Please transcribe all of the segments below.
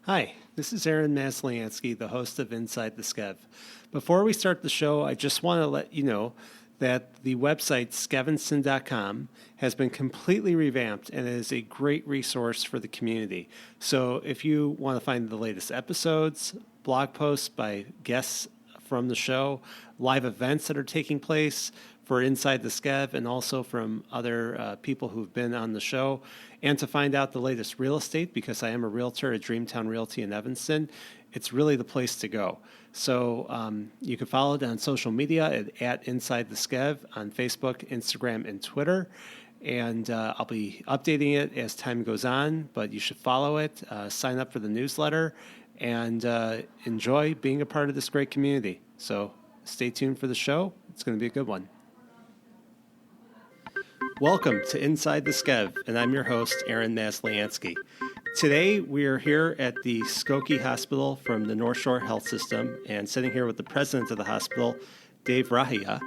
Hi, this is Aaron Masliansky, the host of Inside the Skev. Before we start the show, I just want to let you know that the website skevinson.com has been completely revamped and is a great resource for the community. So if you want to find the latest episodes, blog posts by guests from the show, live events that are taking place for Inside the Skev, and also from other people who've been on the show, and to find out the latest real estate, because I am a realtor at Dreamtown Realty in Evanston, it's really the place to go. So you can follow it on social media at Inside the Skev on Facebook, Instagram, and Twitter. And I'll be updating it as time goes on, but you should follow it, sign up for the newsletter, and enjoy being a part of this great community. So stay tuned for the show. It's going to be a good one. Welcome to Inside the Skev, and I'm your host, Aaron Masliansky. Today, we are here at the Skokie Hospital from the Northshore Healthsystem, and sitting here with the president of the hospital, Dave Rahija,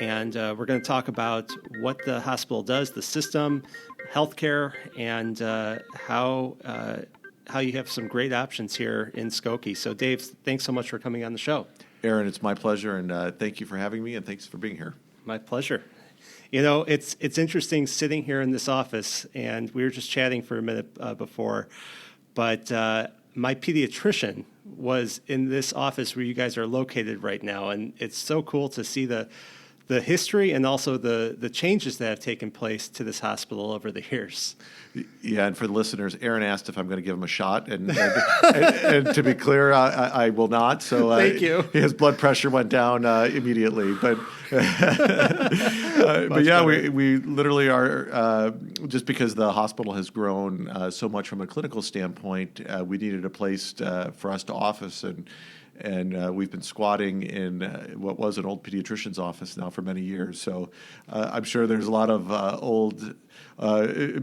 and we're going to talk about what the hospital does, the system, healthcare, and how you have some great options here in Skokie. So, Dave, thanks so much for coming on the show. Aaron, it's my pleasure, and thank you for having me, and thanks for being here. My pleasure. You know, it's interesting sitting here in this office, and we were just chatting for a minute before, but my pediatrician was in this office where you guys are located right now, and it's so cool to see the history and also the changes that have taken place to this hospital over the years. Yeah, and for the listeners, Aaron asked if I'm going to give him a shot, and to be clear, I will not. So thank you. His blood pressure went down immediately, but yeah, we literally are just because the hospital has grown so much from a clinical standpoint. We needed a place for us to office and we've been squatting in what was an old pediatrician's office now for many years. So I'm sure there's a lot of old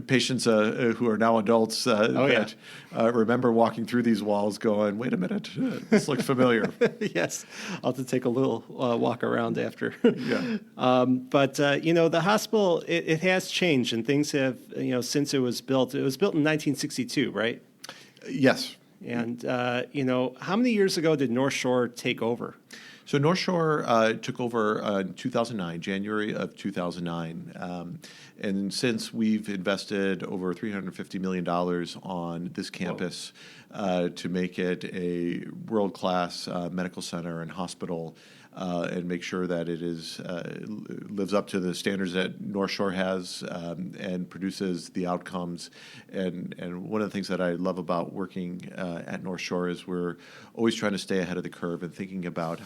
patients who are now adults that remember walking through these walls going, wait a minute, this looks familiar. Yes, I'll have to take a little walk around after. Yeah. But, you know, the hospital, it has changed, and things have, you know, since it was built. It was built in 1962, right? Yes. And, you know, how many years ago did Northshore take over? So Northshore took over in 2009, January of 2009. And since we've invested over $350 million on this campus to make it a world-class medical center and hospital, and make sure that it lives up to the standards that Northshore has and produces the outcomes. And one of the things that I love about working at Northshore is we're always trying to stay ahead of the curve and thinking about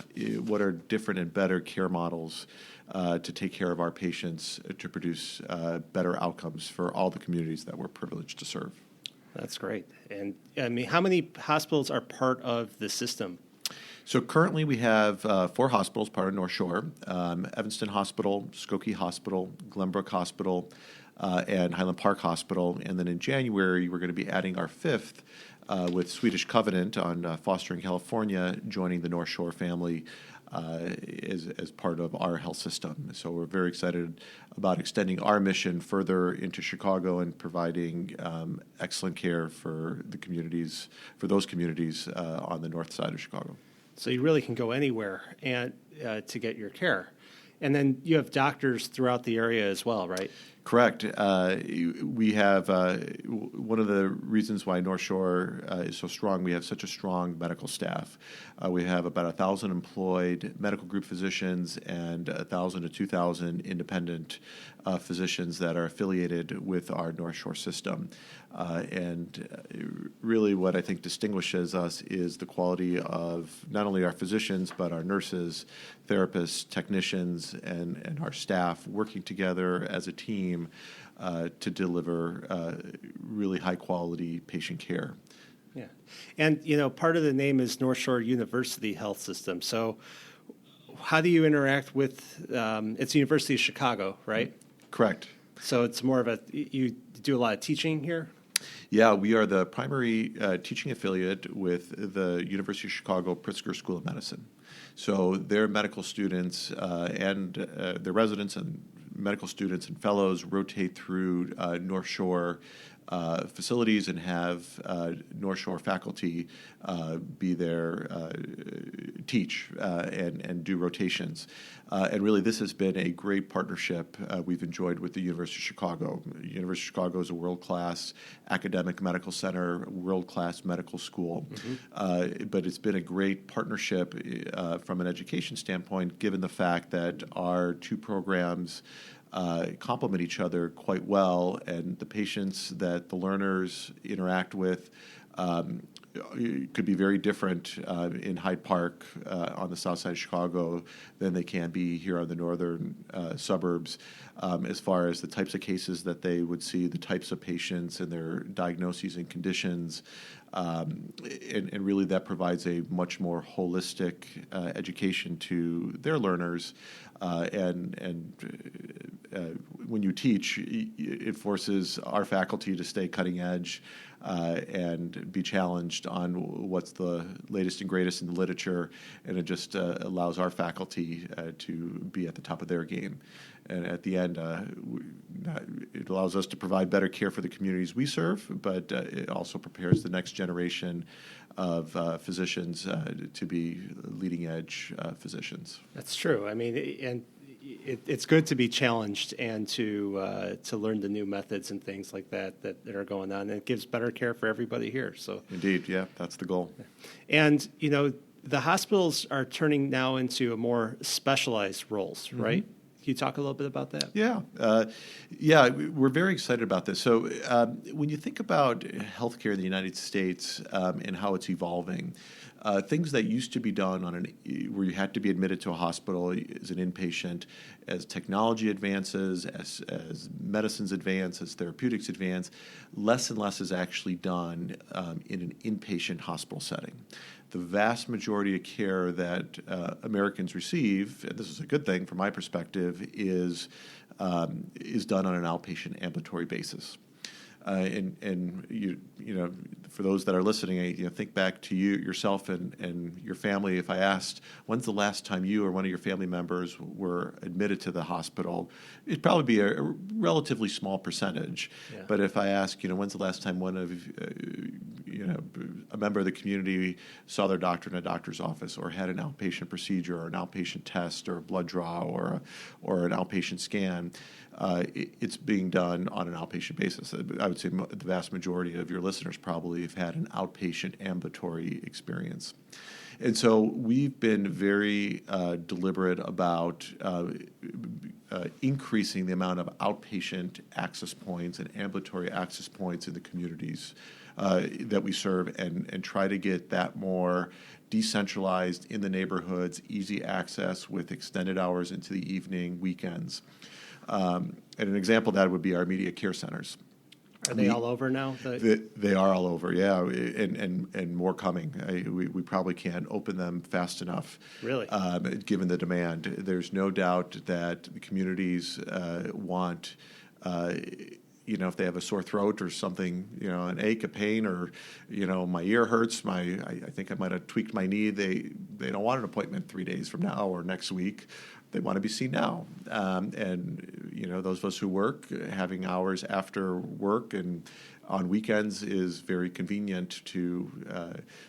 what are different and better care models to take care of our patients to produce better outcomes for all the communities that we're privileged to serve. That's great. And I mean, how many hospitals are part of the system? So currently we have 4 hospitals part of Northshore, Evanston Hospital, Skokie Hospital, Glenbrook Hospital, and Highland Park Hospital. And then in January, we're going to be adding our 5th with Swedish Covenant on Fostering, California, joining the Northshore family as part of our health system. So we're very excited about extending our mission further into Chicago and providing excellent care for the communities, for those communities on the north side of Chicago. So you really can go anywhere and to get your care. And then you have doctors throughout the area as well, right? Correct. We have one of the reasons why Northshore is so strong. We have such a strong medical staff. We have about 1,000 employed medical group physicians and 1,000 to 2,000 independent physicians that are affiliated with our Northshore system. And really, what I think distinguishes us is the quality of not only our physicians but our nurses, therapists, technicians, and our staff working together as a team to deliver really high-quality patient care. Yeah. And, you know, part of the name is Northshore University Healthsystem. So how do you interact with, it's University of Chicago, right? Correct. So it's more of you do a lot of teaching here? Yeah, we are the primary teaching affiliate with the University of Chicago Pritzker School of Medicine. So their medical students and their residents and medical students and fellows rotate through Northshore facilities and have Northshore faculty be there, teach and do rotations. And really, this has been a great partnership we've enjoyed with the University of Chicago. University of Chicago is a world-class academic medical center, world-class medical school. But it's been a great partnership from an education standpoint, given the fact that our two programs complement each other quite well, and the patients that the learners interact with could be very different in Hyde Park on the south side of Chicago than they can be here on the northern suburbs, as far as the types of cases that they would see, the types of patients and their diagnoses and conditions. And really that provides a much more holistic education to their learners. When you teach, it forces our faculty to stay cutting edge and be challenged on what's the latest and greatest in the literature, and it just allows our faculty to be at the top of their game. And at the end, it allows us to provide better care for the communities we serve, but it also prepares the next generation of physicians to be leading-edge physicians. That's true. I mean, and it's good to be challenged and to learn the new methods and things like that are going on. And it gives better care for everybody here. So Indeed, yeah, that's the goal. And, the hospitals are turning now into a more specialized roles, right? Can you talk a little bit about that? Yeah, we're very excited about this. So when you think about healthcare in the United States and how it's evolving, things that used to be done where you had to be admitted to a hospital as an inpatient, as technology advances, as medicines advance, as therapeutics advance, less and less is actually done in an inpatient hospital setting. The vast majority of care that Americans receive, and this is a good thing from my perspective, is done on an outpatient ambulatory basis. And for those that are listening, think back to yourself and your family. If I asked, when's the last time you or one of your family members were admitted to the hospital, it'd probably be a relatively small percentage. Yeah. But if I ask, when's the last time one of a member of the community saw their doctor in a doctor's office, or had an outpatient procedure, or an outpatient test, or a blood draw, or an outpatient scan, it's being done on an outpatient basis. I would say the vast majority of your listeners probably have had an outpatient ambulatory experience. And so we've been very deliberate about increasing the amount of outpatient access points and ambulatory access points in the communities that we serve, and try to get that more decentralized in the neighborhoods, easy access with extended hours into the evening, weekends. And an example of that would be our immediate care centers. Are they all over now? They are all over, yeah, and more coming. We probably can't open them fast enough. Really? Given the demand. There's no doubt that the communities want, if they have a sore throat or something, an ache, a pain, or, my ear hurts, I think I might have tweaked my knee. They don't want an appointment 3 days from now or next week. They want to be seen now. And those of us who work, having hours after work and on weekends is very convenient to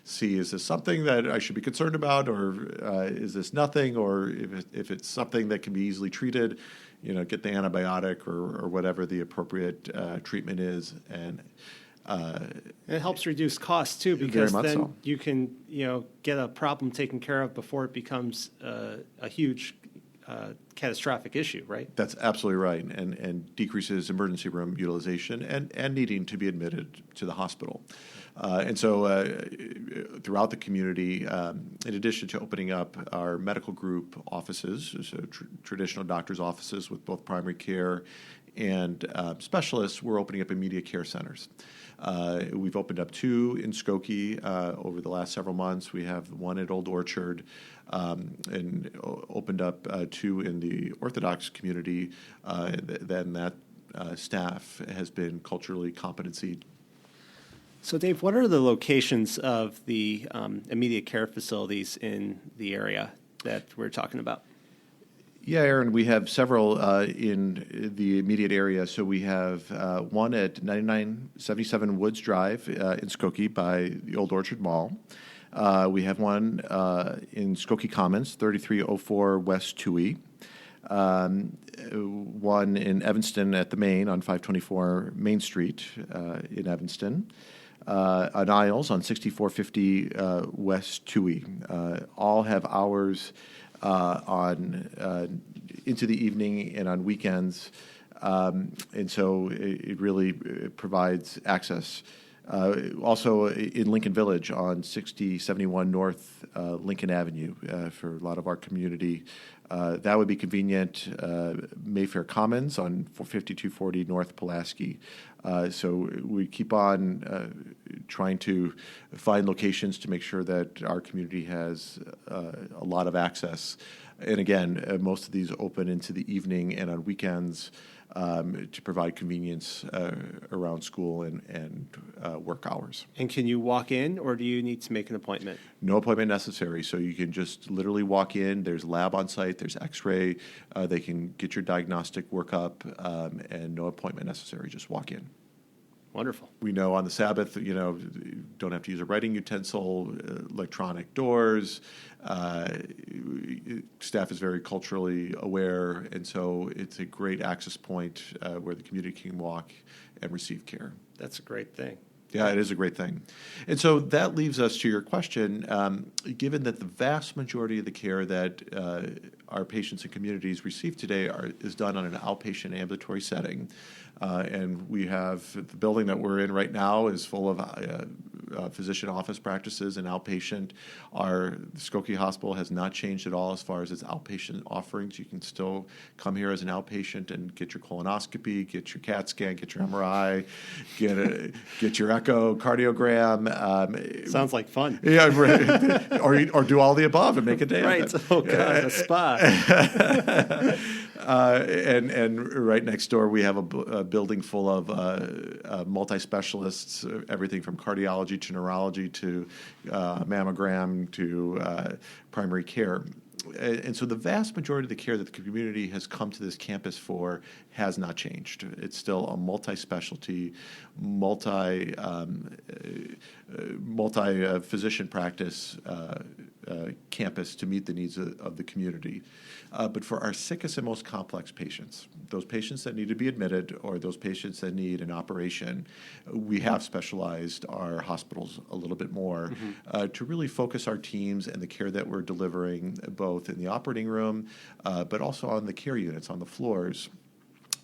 see, is this something that I should be concerned about, or is this nothing, or if it's something that can be easily treated, get the antibiotic or whatever the appropriate treatment is. And it helps reduce costs too, because then you can get a problem taken care of before it becomes a huge catastrophic issue, right? That's absolutely right, and decreases emergency room utilization and needing to be admitted to the hospital. And so throughout the community, in addition to opening up our medical group offices, so traditional doctors' offices with both primary care and specialists, we're opening up immediate care centers. We've opened up 2 in Skokie over the last several months. We have one at Old Orchard, and opened up 2 in the Orthodox community. Then that staff has been culturally competency. So, Dave, what are the locations of the immediate care facilities in the area that we're talking about? Yeah, Aaron, we have several in the immediate area. So we have one at 9977 Woods Drive in Skokie by the Old Orchard Mall. We have one in Skokie Commons, 3304 West Toohey. One in Evanston at the Main on 524 Main Street in Evanston. On Isles on 6450 West Toohey. All have hours on into the evening and on weekends, and so it really provides access. Also in Lincoln Village on 6071 North Lincoln Avenue for a lot of our community. That would be convenient. Mayfair Commons on 5240 North Pulaski. So we keep on trying to find locations to make sure that our community has a lot of access. And again, most of these open into the evening and on weekends to provide convenience around school and work hours. And can you walk in, or do you need to make an appointment? No appointment necessary. So you can just literally walk in. There's lab on site. There's X-ray. They can get your diagnostic workup, and no appointment necessary. Just walk in. Wonderful. We know on the Sabbath, don't have to use a writing utensil, electronic doors. Staff is very culturally aware, and so it's a great access point where the community can walk and receive care. That's a great thing. Yeah, it is a great thing. And so that leaves us to your question. Given that the vast majority of the care that our patients and communities receive today is done on an outpatient ambulatory setting, and we have the building that we're in right now is full of physician office practices and outpatient. Our Skokie Hospital has not changed at all as far as its outpatient offerings. You can still come here as an outpatient and get your colonoscopy, get your CAT scan, get your MRI, get your echo, cardiogram. Sounds like fun. Yeah, right. or do all the above and make a day right. of it. Oh, God, a spa. And right next door, we have a building full of multi-specialists, everything from cardiology to neurology to mammogram to primary care. And so the vast majority of the care that the community has come to this campus for has not changed. It's still a multi-specialty, multi-physician practice campus to meet the needs of the community. But for our sickest and most complex patients, those patients that need to be admitted or those patients that need an operation, we have specialized our hospitals a little bit more to really focus our teams and the care that we're delivering both in the operating room but also on the care units, on the floors,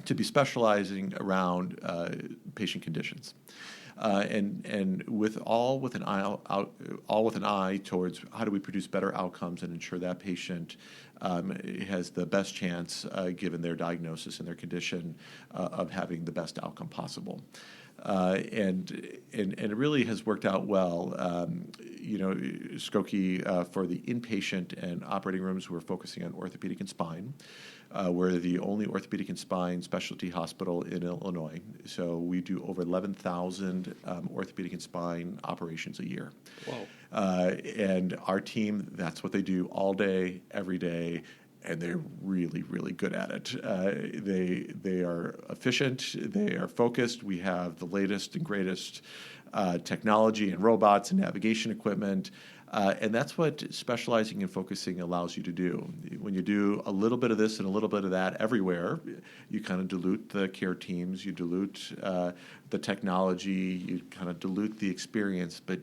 to be specializing around patient conditions. And with an eye towards how do we produce better outcomes and ensure that patient has the best chance, given their diagnosis and their condition, of having the best outcome possible. And it really has worked out well. Skokie, for the inpatient and operating rooms, we're focusing on orthopedic and spine. We're the only orthopedic and spine specialty hospital in Illinois. So we do over 11,000 orthopedic and spine operations a year. Whoa. And our team, that's what they do all day, every day, and they're really, really good at it. They are efficient. They are focused. We have the latest and greatest technology and robots and navigation equipment. And that's what specializing and focusing allows you to do. When you do a little bit of this and a little bit of that everywhere, you kind of dilute the care teams, you dilute the technology, you kind of dilute the experience. But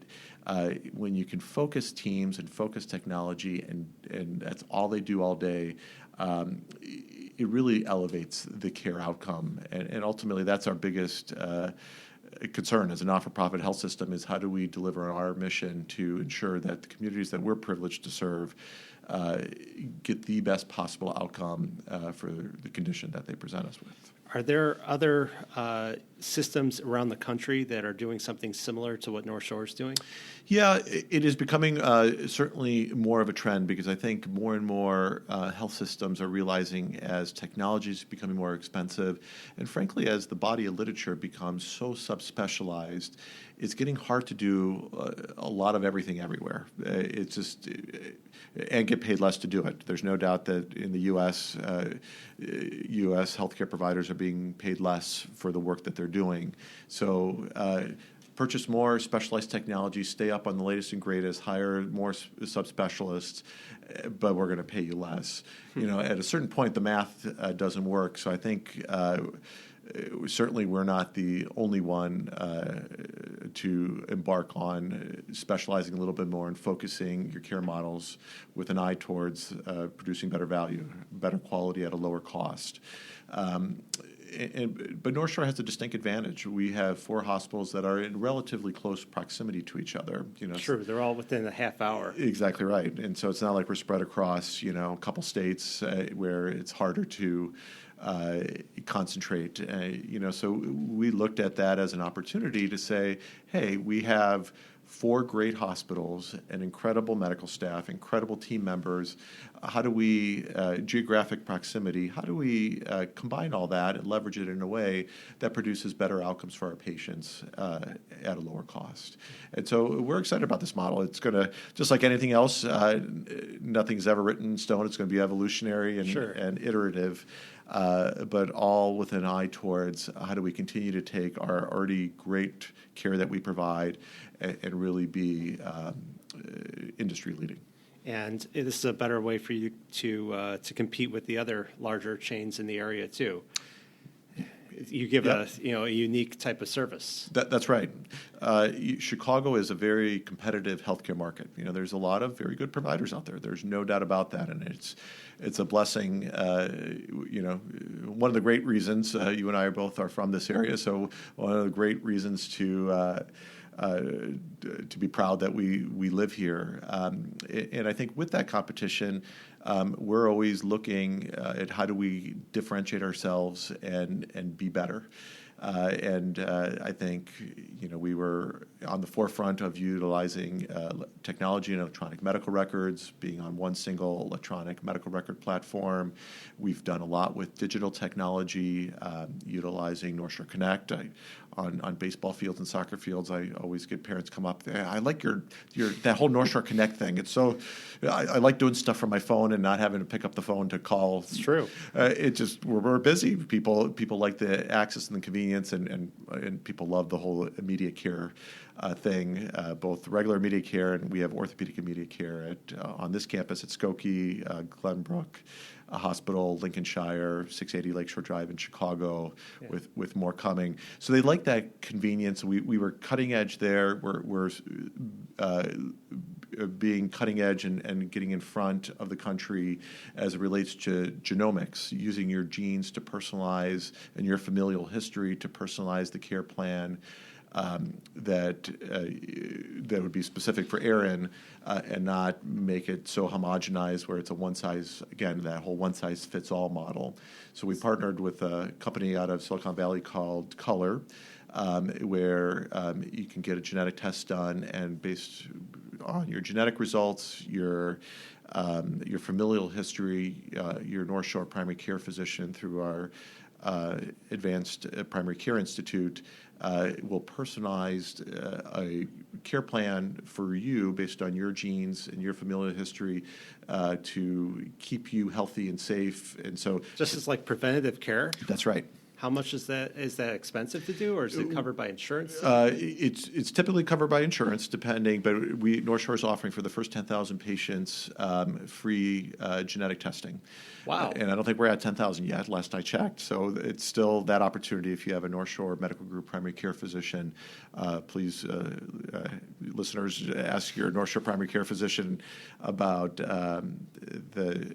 when you can focus teams and focus technology and that's all they do all day, it really elevates the care outcome. And ultimately, that's our biggest concern as a not-for-profit health system is how do we deliver our mission to ensure that the communities that we're privileged to serve get the best possible outcome for the condition that they present us with. Are there other systems around the country that are doing something similar to what North Shore is doing? Yeah, it is becoming certainly more of a trend because I think more and more health systems are realizing as technology is becoming more expensive, and frankly, as the body of literature becomes so subspecialized, it's getting hard to do a lot of everything everywhere. It's just and get paid less to do it. There's no doubt that in the U.S., U.S. healthcare providers are being paid less for the work that they're doing. So purchase more specialized technology, stay up on the latest and greatest, hire more subspecialists, but we're going to pay you less. You know, at a certain point, the math doesn't work. So I think certainly we're not the only one to embark on specializing a little bit more and focusing your care models with an eye towards producing better value, better quality at a lower cost. But North Shore has a distinct advantage. We have 4 hospitals that are in relatively close proximity to each other. You know, True, they're all within a half hour. Exactly right, and so it's not like we're spread across a couple states where it's harder to concentrate. So we looked at that as an opportunity to say, hey, we have 4 great hospitals, an incredible medical staff, incredible team members. How do we, geographic proximity, how do we combine all that and leverage it in a way that produces better outcomes for our patients at a lower cost? And so we're excited about this model. It's going to, just like anything else, nothing's ever written in stone. It's going to be evolutionary and, Sure. and iterative. But all with an eye towards how do we continue to take our already great care that we provide and really be industry leading. And this is a better way for you to compete with the other larger chains in the area too. You give a unique type of service. That's right. Chicago is a very competitive healthcare market. There's a lot of very good providers out there. There's no doubt about that, and it's a blessing. One of the great reasons you and I both are from this area, so one of the great reasons to be proud that we live here. And I think with that competition, we're always looking at how do we differentiate ourselves and be better. And I think we were on the forefront of utilizing technology and electronic medical records, being on one single electronic medical record platform. We've done a lot with digital technology, utilizing Northshore Connect. On baseball fields and soccer fields, I always get parents come up. I like your that whole Northshore Connect thing. It's so I like doing stuff from my phone and not having to pick up the phone to call. It's true. We're busy. People like the access and the convenience, and people love the whole immediate care thing, both regular immediate care and we have orthopedic immediate care on this campus at Skokie, Glenbrook Hospital, Lincolnshire, 680 Lakeshore Drive in Chicago, with more coming. So they like that convenience. We were cutting edge there. We're being cutting edge and getting in front of the country as it relates to genomics, using your genes to personalize and your familial history to personalize the care plan that would be specific for Aaron and not make it so homogenized where it's that whole one-size-fits-all model. So we partnered with a company out of Silicon Valley called Color, where you can get a genetic test done, and based on your genetic results, your familial history, your North Shore primary care physician through our Advanced Primary Care Institute will personalize a care plan for you based on your genes and your familial history to keep you healthy and safe. And so, just as like preventative care. That's right. How much is that? Is that expensive to do, or is it covered by insurance? It's typically covered by insurance, depending. But North Shore is offering for the first 10,000 patients free genetic testing. Wow! And I don't think we're at 10,000 yet, last I checked. So it's still that opportunity. If you have a North Shore Medical Group primary care physician, please, listeners, ask your North Shore primary care physician about the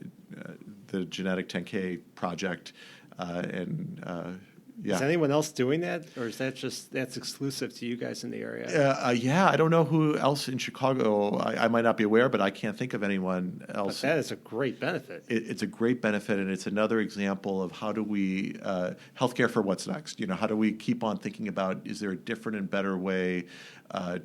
genetic 10K project. And Yeah. Is anyone else doing that, or is that's exclusive to you guys in the area? Yeah, I don't know who else in Chicago. I might not be aware, but I can't think of anyone else. But that is a great benefit. It's a great benefit, and it's another example of how do we healthcare for what's next. How do we keep on thinking about, is there a different and better way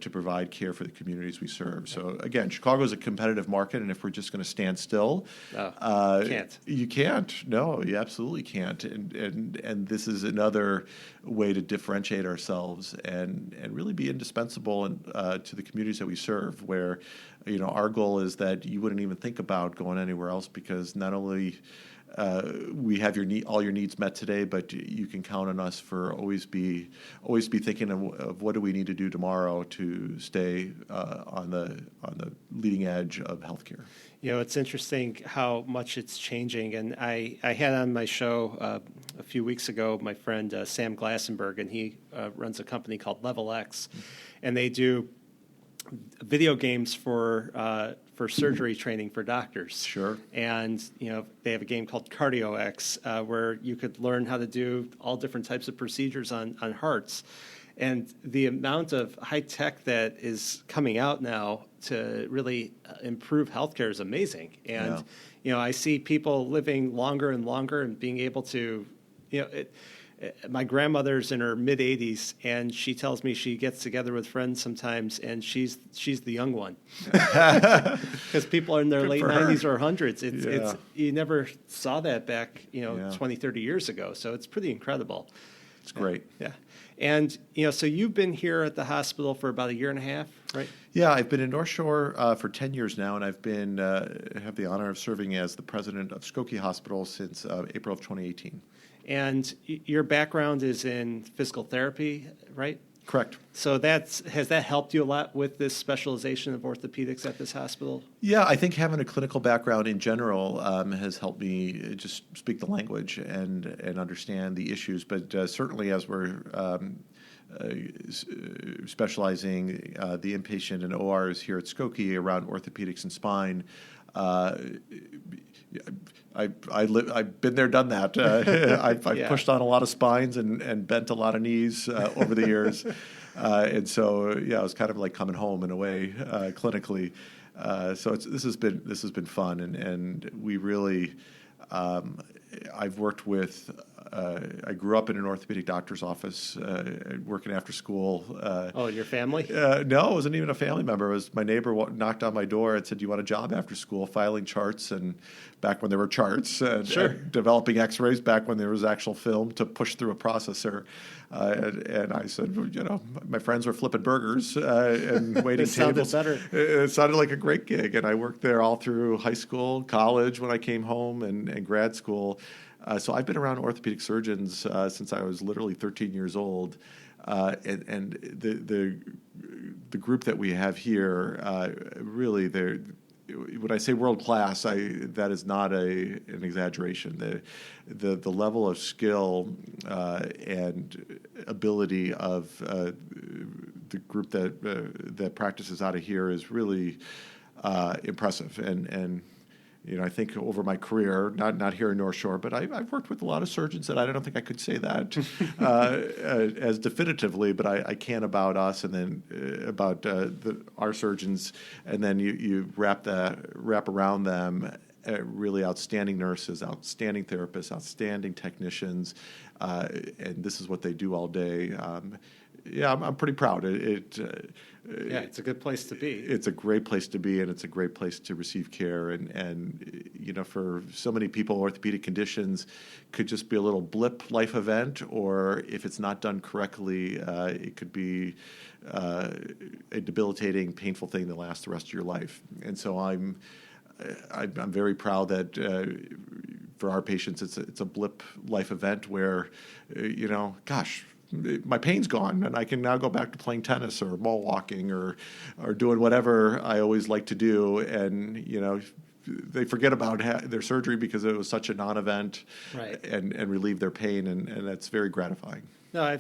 to provide care for the communities we serve? So again, Chicago is a competitive market, and if we're just going to stand still, can't. You can't. No, you absolutely can't. And this is another way to differentiate ourselves and really be indispensable to the communities that we serve, where our goal is that you wouldn't even think about going anywhere else, because not only we have all your needs met today, but you can count on us for always be thinking of what do we need to do tomorrow to stay on the leading edge of healthcare. It's interesting how much it's changing. And I had on my show a few weeks ago my friend Sam Glassenberg, and he runs a company called Level X, and they do video games for surgery training for doctors. Sure. And they have a game called Cardio X where you could learn how to do all different types of procedures on hearts. And the amount of high tech that is coming out now to really improve healthcare is amazing. And I see people living longer and longer and being able to, my grandmother's in her mid-80s, and she tells me she gets together with friends sometimes, and she's the young one, because people are in their late 90s or hundreds. It's you never saw that back 20, 30 years ago. So it's pretty incredible. It's great. Yeah. And, so you've been here at the hospital for about a year and a half, right? Yeah, I've been in Northshore for 10 years now, and I've been have the honor of serving as the president of Skokie Hospital since April of 2018. And your background is in physical therapy, right? Correct. So has that helped you a lot with this specialization of orthopedics at this hospital? Yeah, I think having a clinical background in general has helped me just speak the language and understand the issues. But certainly as we're specializing the inpatient and ORs here at Skokie around orthopedics and spine, I've been there, done that. I've pushed on a lot of spines and bent a lot of knees over the years, and so it was kind of like coming home in a way clinically. So this has been fun, and we really. I've worked with. I grew up in an orthopedic doctor's office, working after school. Your family? No, it wasn't even a family member. It was my neighbor knocked on my door and said, "Do you want a job after school?" Filing charts, and back when there were charts, and developing X-rays back when there was actual film to push through a processor. And I said, my friends were flipping burgers and waiting tables. Better. It sounded like a great gig, and I worked there all through high school, college when I came home, and grad school. So I've been around orthopedic surgeons since I was literally 13 years old, and the group that we have here really they're. When I say world class, that is not an exaggeration. The level of skill and ability of the group that practices out of here is really impressive. And I think over my career, not here in Northshore, but I've worked with a lot of surgeons that I don't think I could say that as definitively, but I can about us, and then about our surgeons, and then you wrap around them really outstanding nurses, outstanding therapists, outstanding technicians, and this is what they do all day. I'm pretty proud. It's a good place to be. It's a great place to be, and it's a great place to receive care. And for so many people, orthopedic conditions could just be a little blip life event, or if it's not done correctly, it could be a debilitating, painful thing that lasts the rest of your life. And so I'm very proud that for our patients, it's a blip life event where, my pain's gone, and I can now go back to playing tennis or ball walking or doing whatever I always like to do. And they forget about their surgery because it was such a non-event, right? And relieve their pain, and that's very gratifying. No,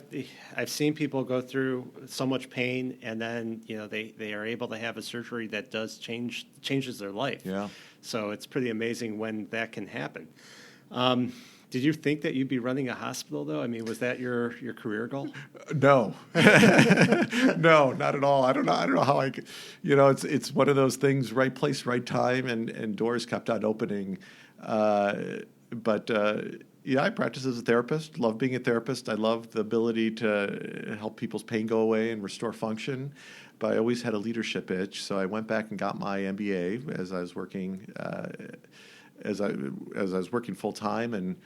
I've seen people go through so much pain, and then they are able to have a surgery that changes their life. Yeah. So it's pretty amazing when that can happen. Did you think that you'd be running a hospital, though? I mean, was that your career goal? No, no, not at all. I don't know how I could, it's one of those things, right place, right time, and doors kept on opening. But I practice as a therapist, love being a therapist. I love the ability to help people's pain go away and restore function. But I always had a leadership itch, so I went back and got my MBA as I was working as I was working full time, and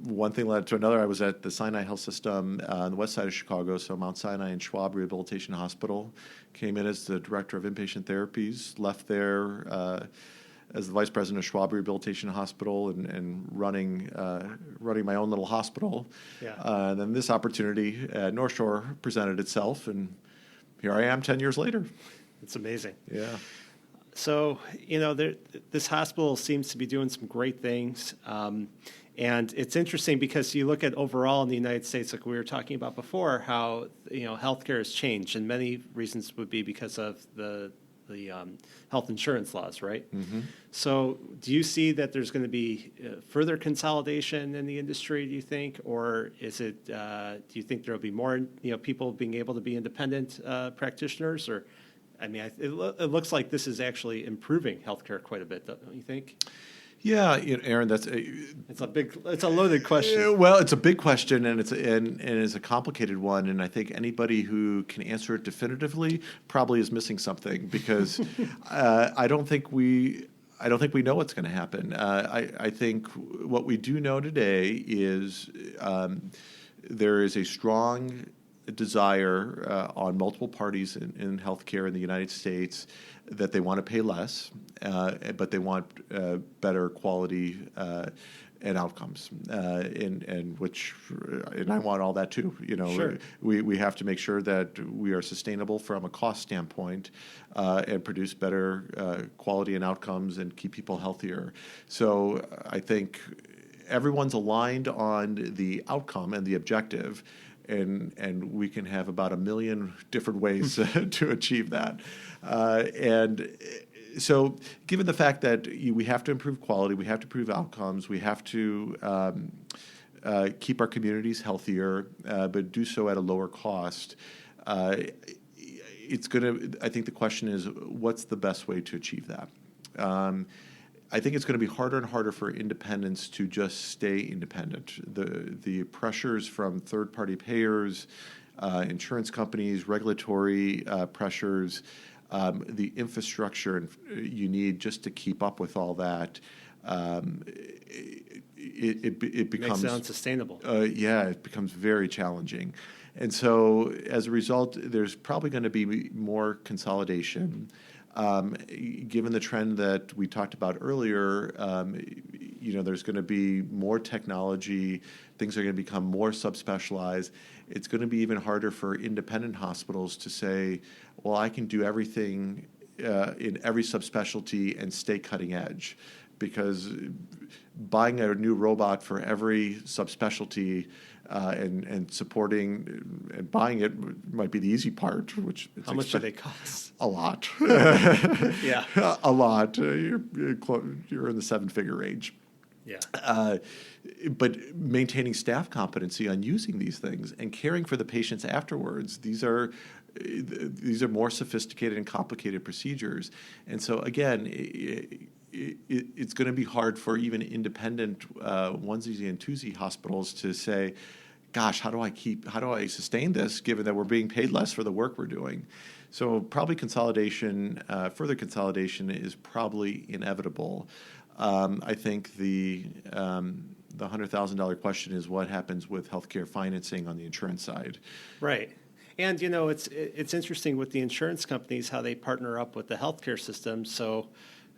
one thing led to another. I was at the Sinai Health System on the west side of Chicago, so Mount Sinai and Schwab Rehabilitation Hospital. Came in as the director of inpatient therapies, left there as the vice president of Schwab Rehabilitation Hospital and running my own little hospital. Yeah. And then this opportunity at Northshore presented itself, and here I am 10 years later. It's amazing. Yeah. So, this hospital seems to be doing some great things. And it's interesting because you look at overall in the United States, like we were talking about before, how, healthcare has changed. And many reasons would be because of the health insurance laws, right? Mm-hmm. So do you see that there's going to be further consolidation in the industry, do you think? Or is it, do you think there will be more, people being able to be independent practitioners? Or, I mean, it looks like this is actually improving healthcare quite a bit, don't you think? Yeah, Aaron, it's a loaded question. Well, it's a big question, and it's a complicated one, and I think anybody who can answer it definitively probably is missing something, because I don't think we know what's going to happen. I think what we do know today is there is a strong desire on multiple parties in healthcare in the United States that they want to pay less, but they want better quality and outcomes, and I want all that too. Sure. We have to make sure that we are sustainable from a cost standpoint, and produce better quality and outcomes and keep people healthier. So I think everyone's aligned on the outcome and the objective. And we can have about 1 million different ways to achieve that. And so given the fact that we have to improve quality, we have to improve outcomes, we have to keep our communities healthier, but do so at a lower cost, I think the question is, what's the best way to achieve that? I think it's going to be harder and harder for independents to just stay independent. The pressures from third-party payers, insurance companies, regulatory pressures, the infrastructure you need just to keep up with all that, it becomes... Makes it unsustainable. It becomes very challenging. And so as a result, there's probably going to be more consolidation. Given the trend that we talked about earlier, there's going to be more technology. Things are going to become more subspecialized. It's going to be even harder for independent hospitals to say, well, I can do everything in every subspecialty and stay cutting edge, because buying a new robot for every subspecialty and supporting and buying it might be the easy part. How much do they cost? A lot. Yeah, a lot. You're in the 7-figure range. Yeah. But maintaining staff competency on using these things and caring for the patients afterwards, these are more sophisticated and complicated procedures. And so again, it's going to be hard for even independent onesie and twosie hospitals to say, gosh, how do I sustain this given that we're being paid less for the work we're doing? So probably further consolidation is probably inevitable. I think the $100,000 question is what happens with healthcare financing on the insurance side. Right. And, it's interesting with the insurance companies, how they partner up with the healthcare system. So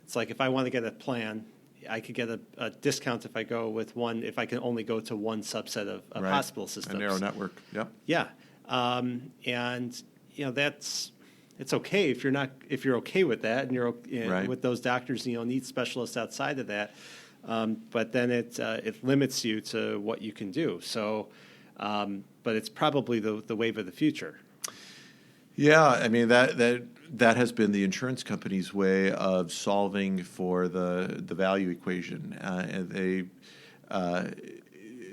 it's like if I want to get a plan, I could get a discount if I go with one, if I can only go to one subset of right. hospital systems. A narrow network, yep. Yeah. And, it's okay if you're okay with that and you're right. with those doctors, need specialists outside of that. But then it limits you to what you can do. So, but it's probably the wave of the future. Yeah, I mean that that has been the insurance company's way of solving for the value equation. And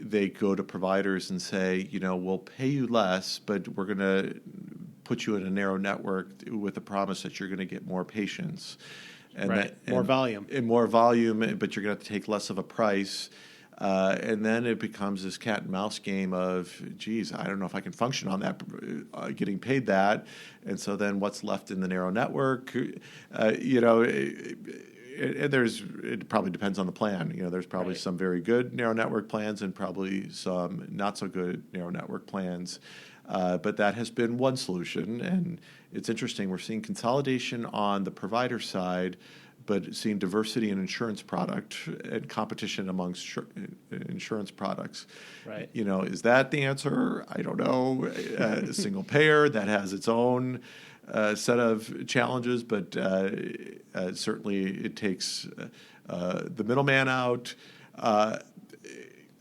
they go to providers and say, we'll pay you less, but we're going to put you in a narrow network with the promise that you're going to get more patients. And right. More volume. And more volume, but you're going to have to take less of a price. And then it becomes this cat and mouse game of, geez, I don't know if I can function on that, getting paid that. And so then what's left in the narrow network? It probably depends on the plan. There's probably some very good narrow network plans and probably some not so good narrow network plans. But that has been one solution. And it's interesting. We're seeing consolidation on the provider side, but seeing diversity in insurance product and competition amongst insurance products. Right. Is that the answer? I don't know. Single payer, that has its own set of challenges, but certainly it takes the middleman out.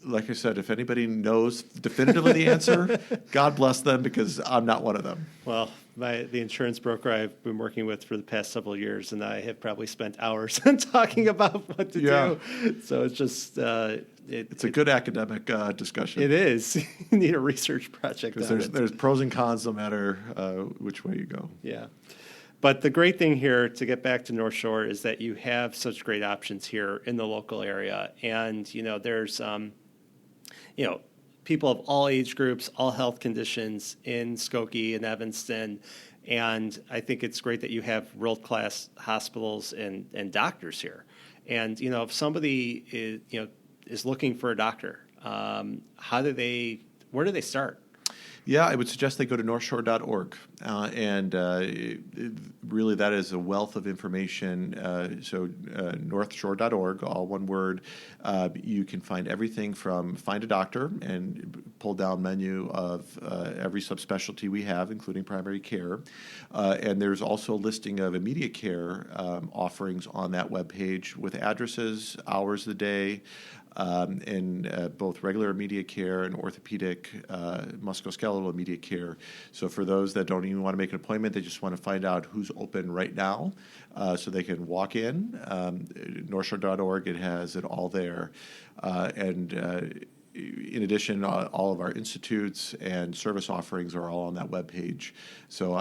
Like I said, if anybody knows definitively the answer, God bless them, because I'm not one of them. Well, the insurance broker I've been working with for the past several years, and I have probably spent hours talking about what to do. So it's just it's a good academic discussion. It is. You need a research project. Because there's pros and cons no matter which way you go. Yeah. But the great thing here, to get back to North Shore, is that you have such great options here in the local area. And, there's, people of all age groups, all health conditions in Skokie and Evanston. And I think it's great that you have world-class hospitals and doctors here. And, if somebody is looking for a doctor, where do they start? Yeah, I would suggest they go to northshore.org. Really that is a wealth of information. So northshore.org, all one word. You can find everything from find a doctor and pull down menu of every subspecialty we have, including primary care. And there's also a listing of immediate care offerings on that webpage with addresses, hours of the day, in both regular immediate care and orthopedic, musculoskeletal immediate care. So for those that don't even want to make an appointment, they just want to find out who's open right now, so they can walk in. Northshore.org, it has it all there. In addition, all of our institutes and service offerings are all on that webpage, so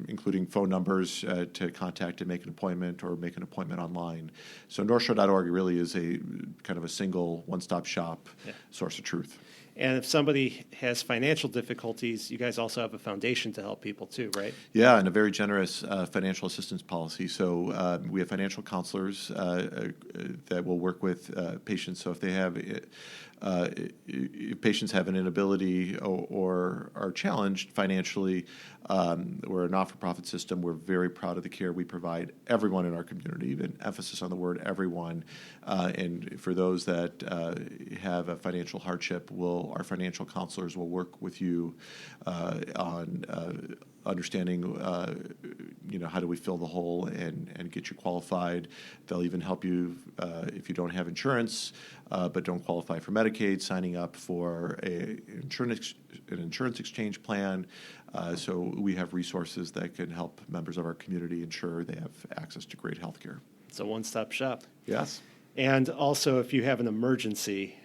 including phone numbers to contact and make an appointment or make an appointment online. So northshore.org really is a kind of a single one-stop shop source of truth. And if somebody has financial difficulties, you guys also have a foundation to help people too, right? Yeah, and a very generous financial assistance policy. So we have financial counselors that will work with patients. So if they have, if patients have an inability or are challenged financially, we're a not-for-profit system. We're very proud of the care we provide everyone in our community, an emphasis on the word everyone. And for those that have a financial hardship, our financial counselors will work with you on understanding, how do we fill the hole and get you qualified. They'll even help you if you don't have insurance but don't qualify for Medicaid, signing up for an insurance exchange plan. So we have resources that can help members of our community ensure they have access to great health care. It's a one-stop shop. Yes. And also, if you have an emergency,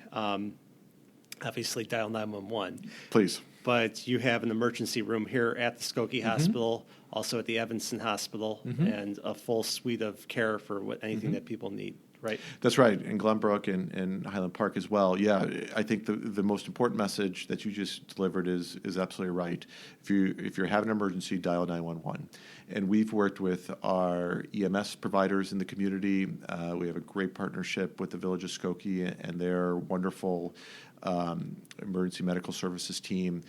obviously dial 911. Please. But you have an emergency room here at the Skokie Hospital, also at the Evanston Hospital, and a full suite of care for anything that people need, right? That's right, in Glenbrook and Highland Park as well. Yeah, I think the most important message that you just delivered is absolutely right. If you're having an emergency, dial 911. And we've worked with our EMS providers in the community. We have a great partnership with the Village of Skokie and their wonderful emergency medical services team.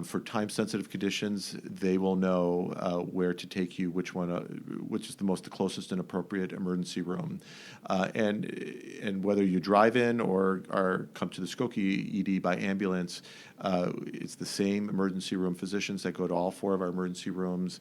For time-sensitive conditions, they will know where to take you, which is the closest and appropriate emergency room. And whether you drive in or come to the Skokie ED by ambulance, it's the same emergency room physicians that go to all 4 of our emergency rooms.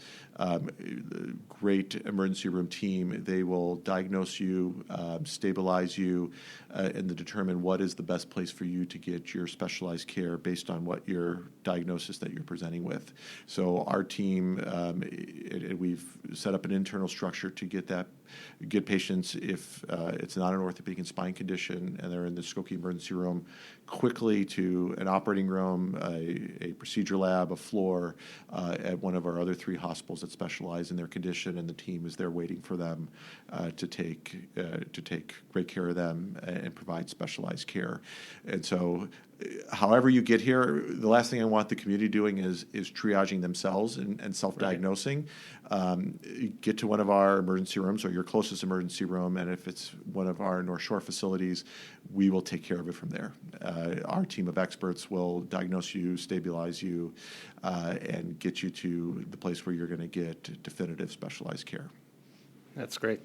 Great emergency room team. They will diagnose you, stabilize you, and determine what is the best place for you to get your specialized care based on what your diagnosis that you're presenting with. So our team, we've set up an internal structure to get patients, if it's not an orthopedic and spine condition and they're in the Skokie emergency room, quickly to an operating room, a procedure lab, a floor at one of our other 3 hospitals that specialize in their condition, and the team is there waiting for them to take great care of them and provide specialized care. And so, however you get here, the last thing I want the community doing is triaging themselves and self-diagnosing. Right. Get to one of our emergency rooms or your closest emergency room, and if it's one of our Northshore facilities, we will take care of it from there. Our team of experts will diagnose you, stabilize you, and get you to the place where you're going to get definitive specialized care. That's great.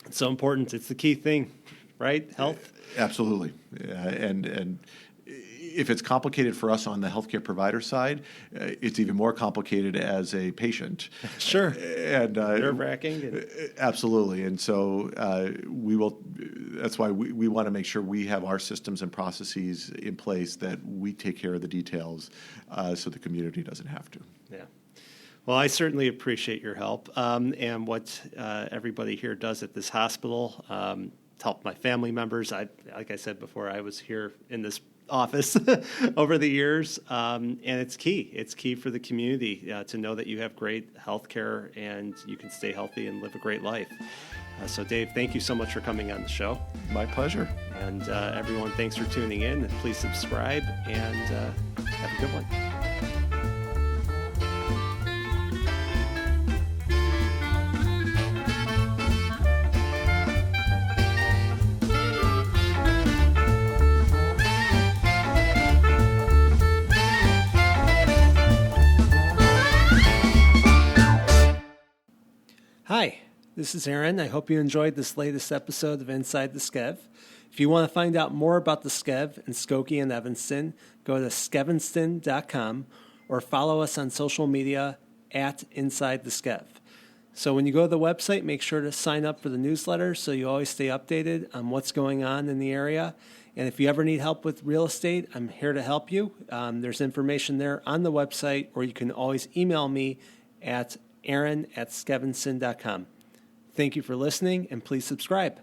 It's so important. It's the key thing, right? Health? Absolutely. And if it's complicated for us on the healthcare provider side, it's even more complicated as a patient. Sure. And nerve-wracking. Absolutely. And so that's why we want to make sure we have our systems and processes in place, that we take care of the details so the community doesn't have to. Yeah. Well, I certainly appreciate your help and what everybody here does at this hospital to help my family members. Like I said before, I was here in this office over the years, and it's key. It's key for the community to know that you have great health care and you can stay healthy and live a great life. So, Dave, thank you so much for coming on the show. My pleasure. And everyone, thanks for tuning in. And please subscribe and have a good one. Hi, this is Aaron. I hope you enjoyed this latest episode of Inside the Skev. If you want to find out more about the Skev in Skokie and Evanston, go to skevinston.com or follow us on social media at Inside the Skev. So when you go to the website, make sure to sign up for the newsletter so you always stay updated on what's going on in the area. And if you ever need help with real estate, I'm here to help you. There's information there on the website, or you can always email me at aaron@skevinston.com. Thank you for listening, and please subscribe.